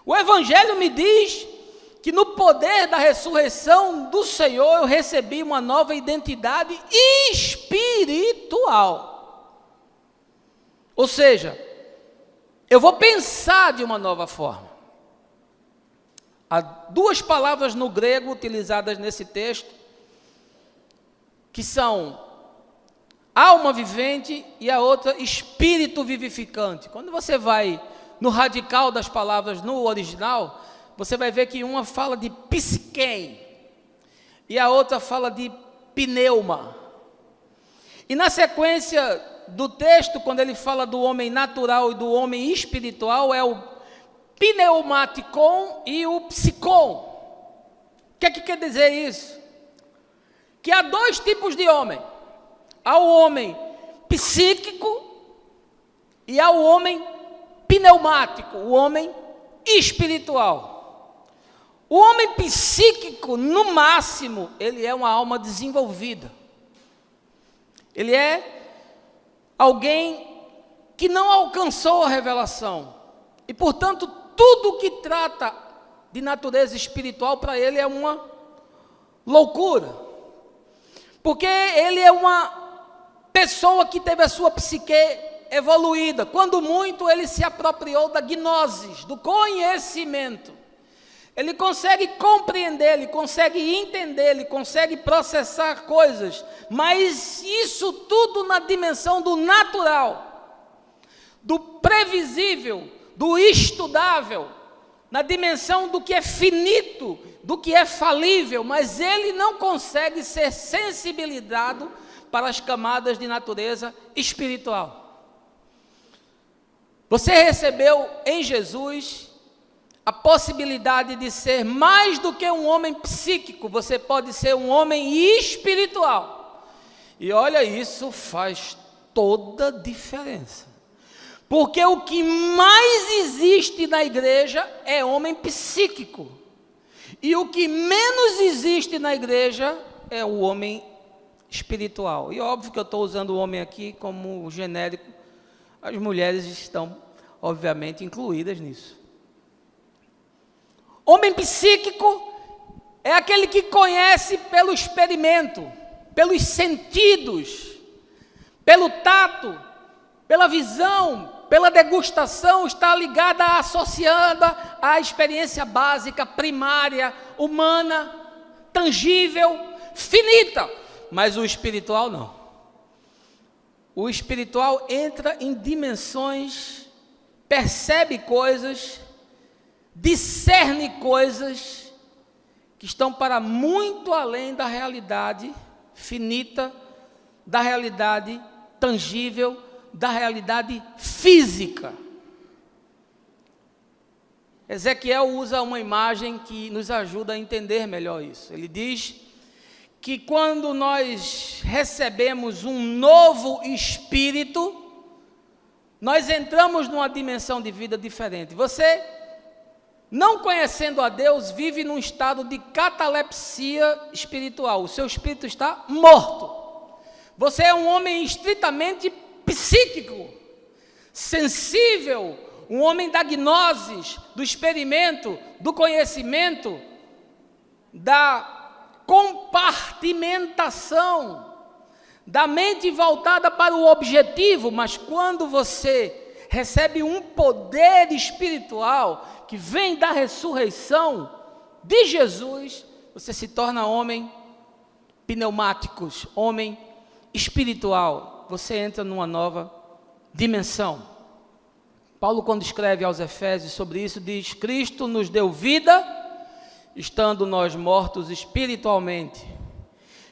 O Evangelho me diz que no poder da ressurreição do Senhor eu recebi uma nova identidade espiritual. Ou seja, eu vou pensar de uma nova forma. Há duas palavras no grego utilizadas nesse texto, que são alma vivente e a outra espírito vivificante. Quando você vai no radical das palavras no original, você vai ver que uma fala de psiquém e a outra fala de pneuma. E na sequência do texto, quando ele fala do homem natural e do homem espiritual, é o pneumaticon e o psicon. O que é que quer dizer isso? Que há dois tipos de homem. Há o homem psíquico e há o homem pneumático, o homem espiritual. O homem psíquico, no máximo, ele é uma alma desenvolvida. Ele é alguém que não alcançou a revelação. E, portanto, tudo que trata de natureza espiritual para ele é uma loucura. Porque ele é uma pessoa que teve a sua psique evoluída. Quando muito, ele se apropriou da gnosis, do conhecimento. Ele consegue compreender, ele consegue entender, ele consegue processar coisas. Mas isso tudo na dimensão do natural, do previsível, do estudável, na dimensão do que é finito, do que é falível, mas ele não consegue ser sensibilizado para as camadas de natureza espiritual. Você recebeu em Jesus a possibilidade de ser mais do que um homem psíquico, você pode ser um homem espiritual. E olha, isso faz toda a diferença. Porque o que mais existe na igreja é homem psíquico. E o que menos existe na igreja é o homem espiritual. E óbvio que eu estou usando o homem aqui como genérico. As mulheres estão, obviamente, incluídas nisso. Homem psíquico é aquele que conhece pelo experimento, pelos sentidos, pelo tato, pela visão, pela degustação, está ligada, associada à experiência básica, primária, humana, tangível, finita. Mas o espiritual não. O espiritual entra em dimensões, percebe coisas, discerne coisas que estão para muito além da realidade finita, da realidade tangível, da realidade física. Ezequiel usa uma imagem que nos ajuda a entender melhor isso. Ele diz que quando nós recebemos um novo espírito, nós entramos numa dimensão de vida diferente. Você, não conhecendo a Deus, vive num estado de catalepsia espiritual. O seu espírito está morto. Você é um homem estritamente psíquico, sensível, um homem da gnosis, do experimento, do conhecimento, da compartimentação, da mente voltada para o objetivo. Mas quando você recebe um poder espiritual que vem da ressurreição de Jesus, você se torna homem pneumáticos, homem espiritual. Você entra numa nova dimensão. Paulo, quando escreve aos Efésios sobre isso, diz: Cristo nos deu vida, estando nós mortos espiritualmente.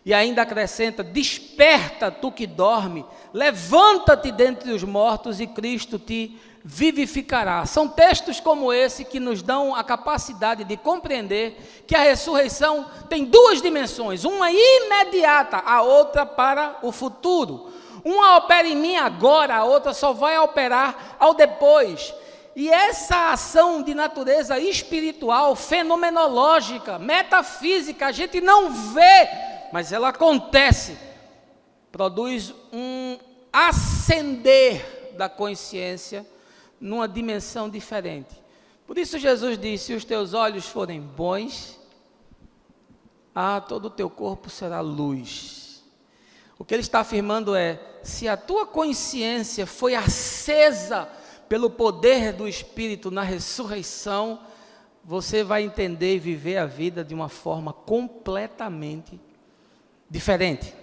E ainda acrescenta: desperta tu que dorme, levanta-te dentre os mortos e Cristo te vivificará. São textos como esse que nos dão a capacidade de compreender que a ressurreição tem duas dimensões, uma imediata, a outra para o futuro. Uma opera em mim agora, a outra só vai operar ao depois. E essa ação de natureza espiritual, fenomenológica, metafísica, a gente não vê, mas ela acontece, produz um ascender da consciência numa dimensão diferente. Por isso Jesus disse: se os teus olhos forem bons, todo o teu corpo será luz. O que ele está afirmando é: se a tua consciência foi acesa pelo poder do Espírito na ressurreição, você vai entender e viver a vida de uma forma completamente diferente.